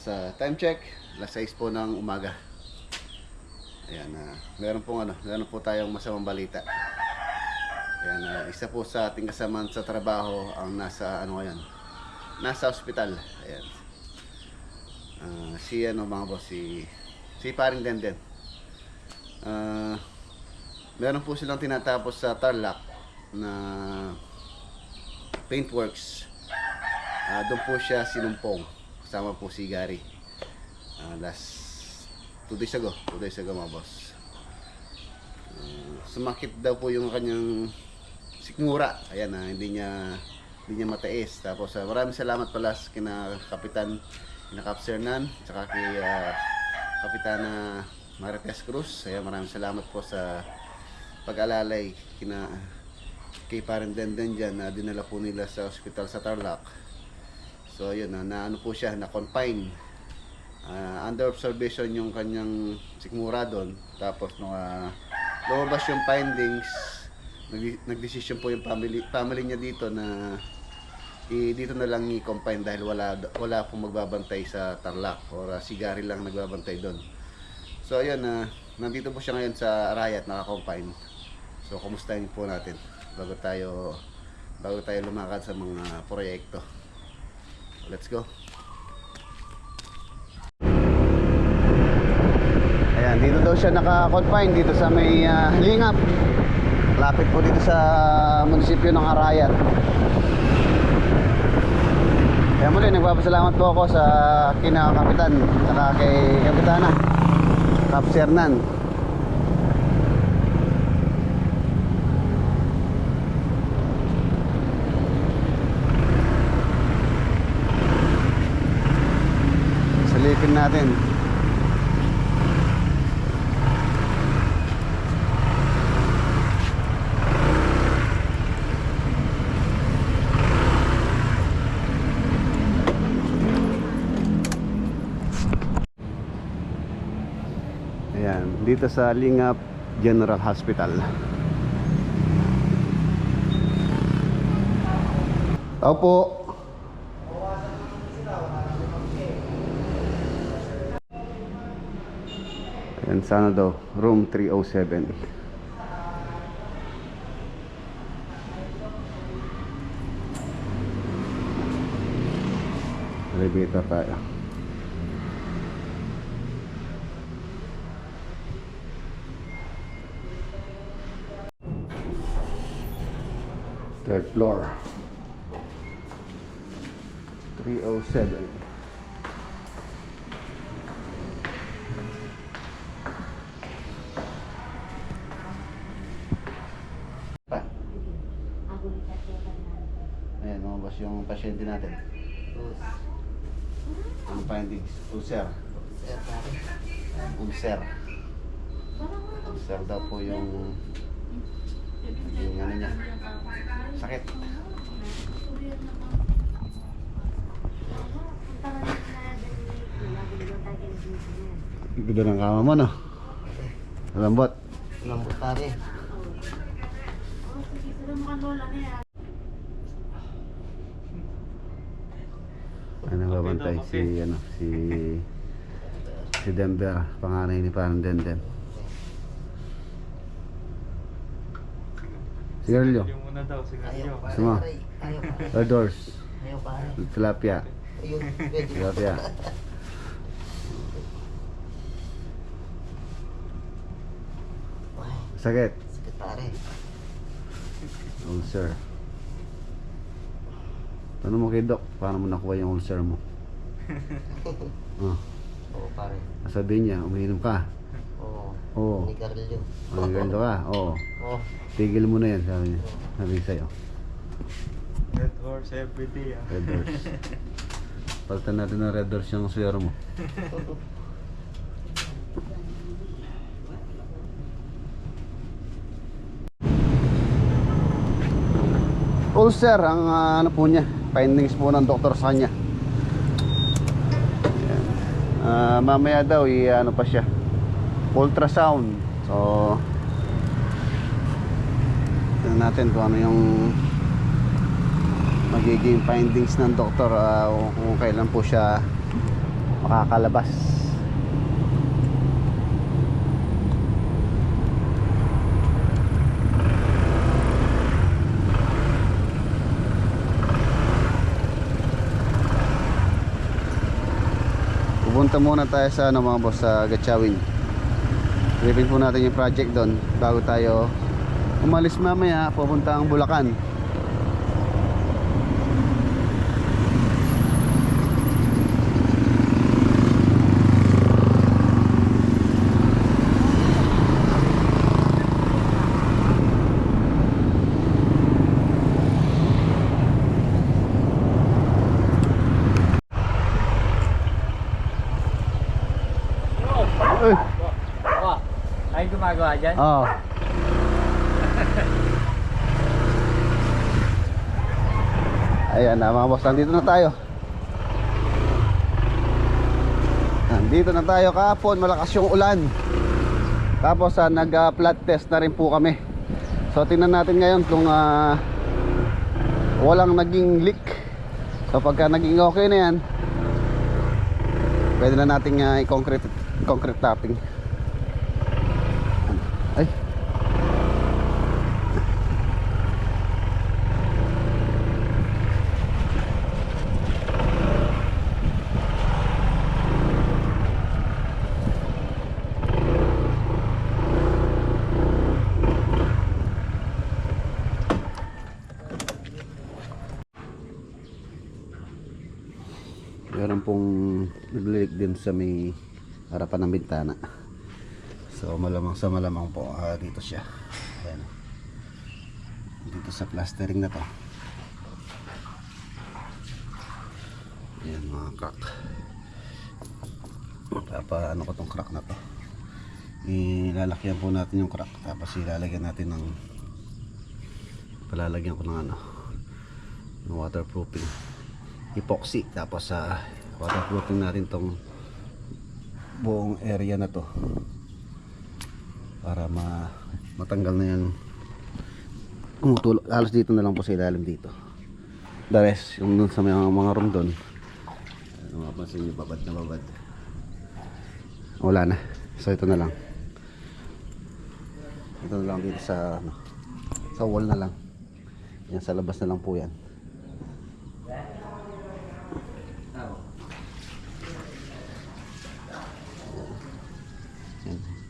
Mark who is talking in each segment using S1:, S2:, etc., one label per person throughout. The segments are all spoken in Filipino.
S1: sa time check, alas 6 po ng umaga. Ayan, meron po tayong masamang balita. Ayan, isa po sa ating kasamahan sa trabaho ang nasa nasa ospital. Ayan. Mga boss, si Paring Denden. Meron po silang tinatapos sa Tarlac na paintworks. Doon po siya sinumpong kasama po si Gary. Last 2 days ago mga boss. Sumakit daw po yung kanyang sikmura. Ayan, hindi niya mataes. Tapos maraming salamat pala kina Kapitan, kina Cap Sernan, tsaka kay Kapitana Marites Cruz. Ayan, maraming salamat po sa pag-alalay kay Paring Denden dyan na dinala po nila sa ospital sa Tarlac. So yun, na po siya, na-confine. Under observation yung kanyang sikmura doon. Tapos nung lumabas yung findings, nag-decision po yung family niya dito na dito na lang i-confine dahil wala pong magbabantay sa Tarlac, or si Gary lang nagbabantay doon. So ayun, nandito po siya ngayon sa Arayat, naka-confine. So kumustahin po natin bago tayo lumakad sa mga proyekto. Let's go. Ayan, dito daw siya naka-confine dito sa may Lingap. Lapit po dito sa munisipyo ng Arayat. Kaya muli, nagpapasalamat po ako sa kinakapitan saka kay Kapitana Cap Sernan. Salipin natin. Ayan, dito sa Lingap General Hospital. Tao po. Ayan, sana daw, room 307. Elevator tayo. Third floor, 307. Ayan mga boss, yung pasyente natin. Ang findings, ulcer daw po yung ano niya, sakit. Ganda ng kama mo, no? Lambot pare. Nagbabantay si Denver, panganay ni Paring Denden. Sigarilyo.
S2: Yung muna daw, sigarilyo.
S1: Sama. Doors. Tilapia. Tilapia. Sakit.
S3: Sakit pare.
S1: Ulcer. Tanong mo kay Doc, paano mo nakuha yung ulcer mo?
S3: Oo pare.
S1: Sabihin niya, umiinom ka. Oo.
S3: Nigarilyo.
S1: Nigarilyo ka? Oo.
S3: Oo.
S1: Tigil mo na yan, sabi niya. Sabi sa'yo.
S2: Red horse every day.
S1: Red horse. Palitan natin ng red horse yung suwero mo. Ulcer ang ano po niya, findings po ng doktor sa kanya. Mamaya daw ano pa siya, ultrasound. So tingnan natin kung ano yung magiging findings ng doktor, kung kailan po siya makakalabas. Pupunta muna tayo sa ano mga boss, sa Gatchawin. Review po natin yung project doon bago tayo umalis mamaya pupunta ang Bulacan. Uy,
S3: Oh, ay gumagawa dyan?
S1: oh. Ayan na mga boss, nandito na tayo. Nandito na tayo. Kahapon malakas yung ulan. Tapos nag-flood test na rin po kami. So tingnan natin ngayon kung walang naging leak. So pagka naging okay na yan, pwede na natin i-concrete topping. Ay, meron pong naglilik din sa may harapan ng bintana. So malamang sa malamang po dito siya. Ayan. Dito sa plastering na to. Ayan mga crack. Ano ko tong crack na to. Ilalakyan po natin yung crack. Tapos ilalagyan natin ng palalagyan ko ng ng waterproofing epoxy. Tapos waterproofing natin tong buong area na to para matanggal na yan. Tumutulog halos dito na lang po sa ilalim dito. The rest yung dun sa mga room dun, mapapansin nyo babad na babad, wala na. So ito na lang dito sa wall na lang yan, sa labas na lang po yan.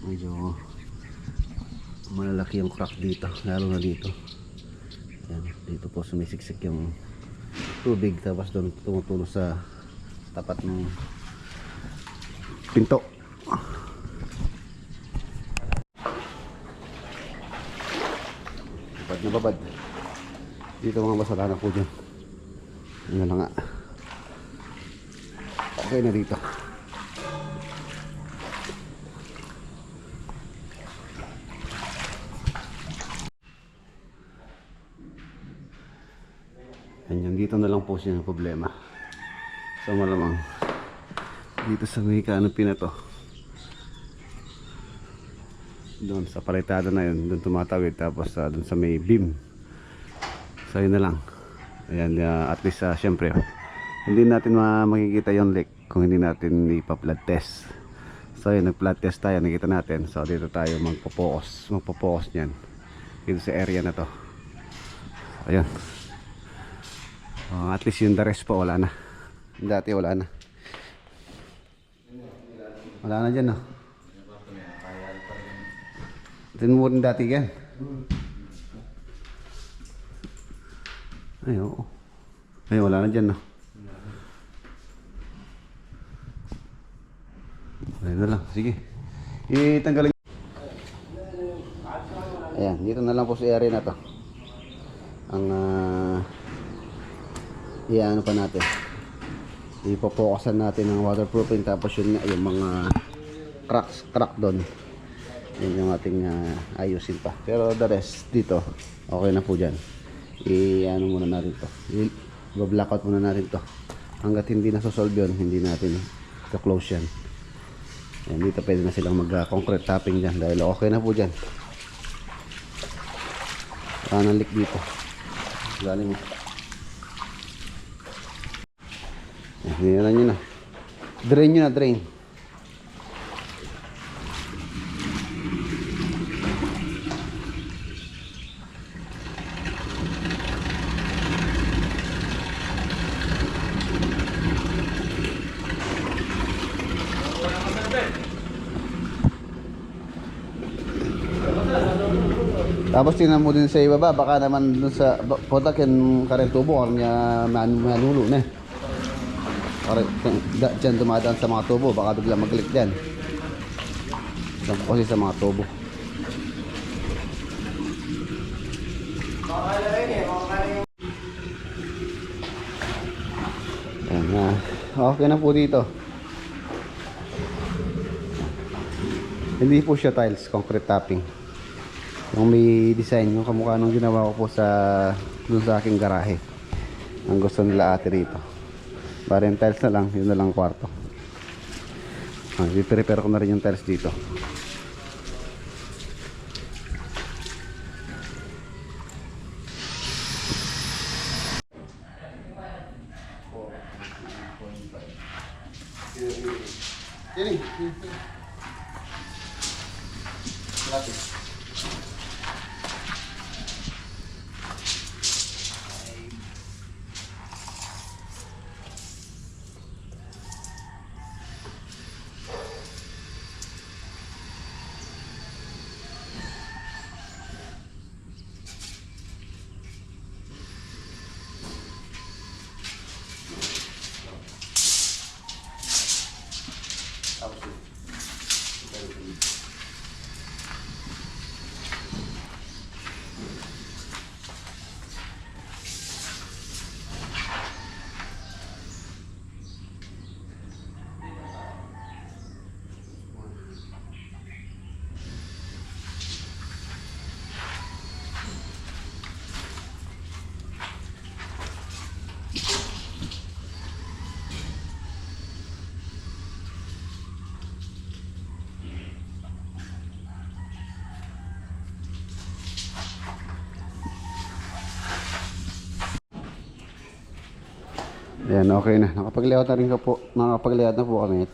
S1: Medyo malalaki yung crack dito, lalo na dito. Yan, dito po sumisiksik yung tubig, tapos doon tumutulong sa tapat ng pinto. Babad na babad dito mga basala na po dyan. Ano na nga, okay na dito. Yan, dito na lang po siya ng problema. So malamang dito sa may canopy na to, doon sa palitada na yun, doon tumatawid. Tapos doon sa may beam. So yun na lang. Ayan, at least syempre hindi natin makikita yung leak kung hindi natin ipa-flood test. So yun, nag-flood test tayo, nakita natin. So dito tayo magpo-focus nyan dito sa area na to. Ayan. At least yung the rest po wala na. Dati wala na. Wala na dyan, no? Ito mo rin dati yan. Ay, oo. Ay, wala na dyan, no? Ayun na lang, sige. Itanggalin. Ayan, dito na lang po sa area na to. Ang ano pa natin, ipofocusan natin ng waterproofing. Tapos yun nga, yung mga crack doon, yun yung ating ayusin pa. Pero the rest dito okay na po dyan. Ano muna natin to, i-blackout muna natin to hanggat hindi nasosolve yun. Hindi natin i-close yan. Yan, dito pwede na silang mag-concrete topping dyan dahil okay na po dyan. Wala nang leak dito. Galing mo. Hiniran nyo na. Drain nyo na, drain. Tapos tingnan mo din sa ibaba, baka naman dun sa potak yung karel tubo kung niya manulo na. Diyan dumadaan sa mga tubo, baka bigla mag-click dyan. Kasi sa mga tubo. Ayan na. Okay na po dito. Hindi po siya tiles, concrete topping. Yung may design, yung kamukha nung ginawa ko po dun sa aking garahe. Ang gusto nila ate rito. Parang tiles na lang, yun na lang kwarto. I-prepare ko na rin yung tiles dito. Ayan, okay na. Nakapag-layout na rin po. Nakapag-layout na po kami.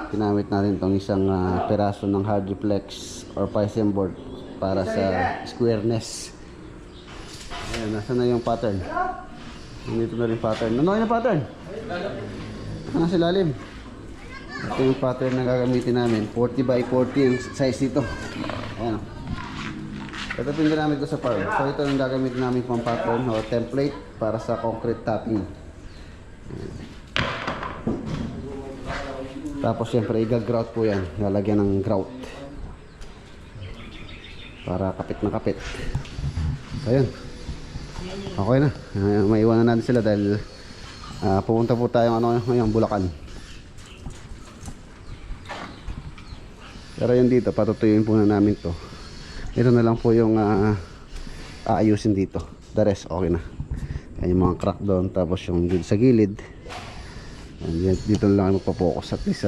S1: Ginamit natin itong isang peraso ng hard reflex or Piston board para sa squareness. Ayan, nasa na yung pattern. Nandito na rin pattern. Ano yung pattern? Nasa ilalim. Ito yung pattern na gagamitin namin. 40 by 40 yung size dito. Ayan. Ito yung ginamit ko sa farm. So ito yung gagamitin namin pang pattern o template para sa concrete topping. Tapos syempre i-grout po yan. Lalagyan ng grout. Para kapit na kapit. So yun. Okay na. Maiwanan natin sila dahil pupunta po tayo ngayong Bulacan. Pero yun dito, patutuyuin po na namin to. Ito na lang po yung aayusin dito. The rest okay na. Ayan yung mga crack doon. Tapos yung dito sa gilid. Ayan, dito na lang magpo-focus. At least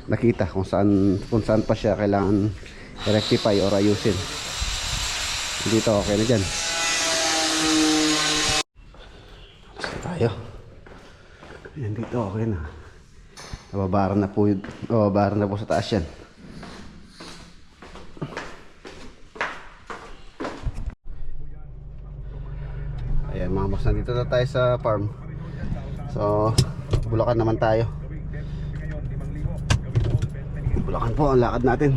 S1: nakita kung saan pa siya kailangan rectify or ayusin. Dito okay na dyan. Basta tayo. Ayan dito okay na. Nababaran na po sa taas yan. Ayan mga boss, nandito na tayo sa farm. So Bulacan naman tayo. Bulacan po ang lakad natin.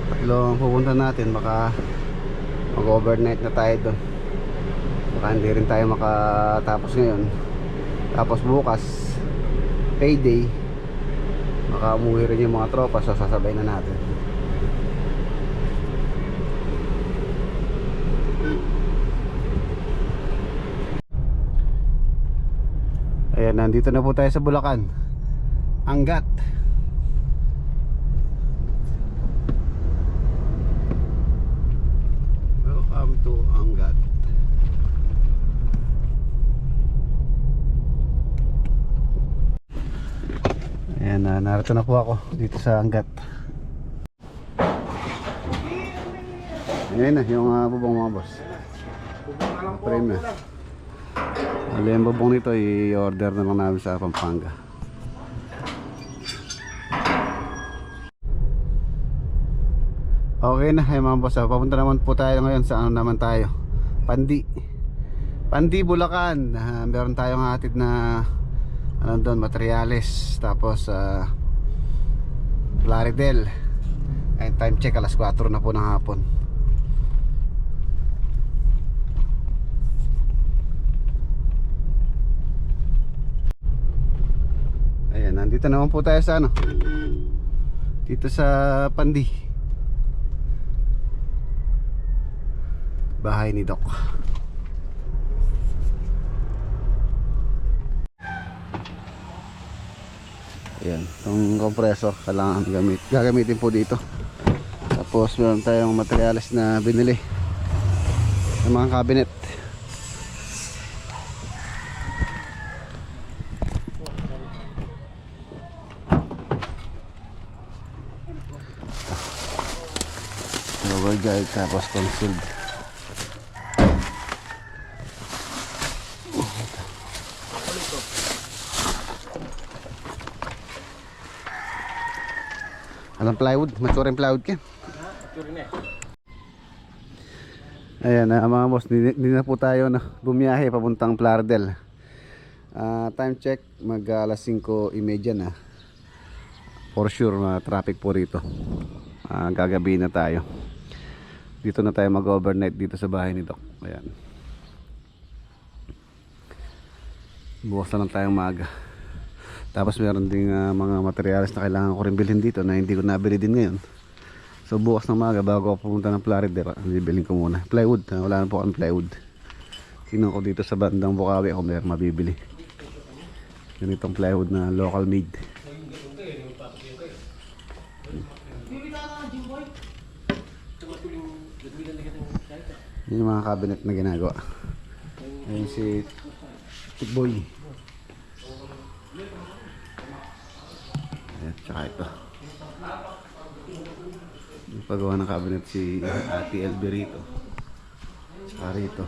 S1: Tatlong pupunta natin, baka mag-overnight na tayo doon. Baka hindi rin tayo makatapos ngayon. Tapos bukas payday, baka umuwi rin yung mga tropa, so sasabay na natin. Ayan, nandito na po tayo sa Bulacan. Angat. Welcome to Angat. Ayan, narito na po ako dito sa Angat. Ayan na yung bubong mga boss. Frame na. Ano yung bubong nito, i-order na lang namin sa Pampanga. Okay na, ay mga boss, papunta naman po tayo ngayon sa ano naman tayo, Pandi, Bulacan. Meron tayong hatid na ano doon, materyales. Tapos Plaridel. Ay, time check, alas 4 na po ng hapon. Ayan, nandito naman po tayo sa ano, dito sa Pandi, bahay ni Doc. Ayan, itong compressor kailangan gagamitin po dito. Tapos meron tayong materials na binili ng mga cabinet. Lower guide, tapos concealed. Anong plywood? Maturing plywood ka? Ayan, mga boss, hindi na po tayo na bumiyahe papuntang Plaridel. Time check, mag alas 5:30 na. For sure, traffic po rito. Gagabi na tayo. Dito na tayo mag-overnight dito sa bahay ni Doc. Ayan. Bukas na lang tayong maaga. Tapos meron ding mga materials na kailangan ko rin bilhin dito na hindi ko nabili din ngayon. So bukas ng maaga bago ako pumunta ng Plaridel, bibilhin ko muna plywood. Wala na po akong plywood. Tingnan ko dito sa bandang Bukawi kung meron mabibili. Ganitong plywood na local made. Yun yung mga cabinet na ginagawa. Ayun si Tikboy. Ayan, tsaka ito. Yung paggawa ng cabinet si Ate LB rito. Tsaka rito.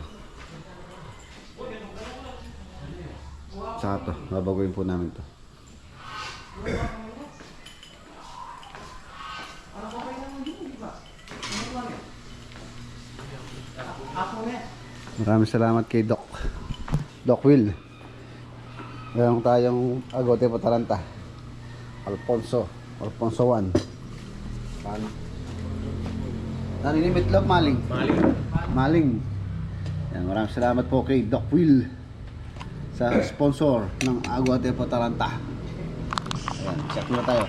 S1: Tsaka ito, babaguhin po namin ito. Maraming salamat kay Doc Will. Meron tayong agote pataranta Alfonso 1. Naninimit lang Maling. Yan, maraming salamat po kay Doc Will sa sponsor ng agote pataranta. Ayan, check na tayo.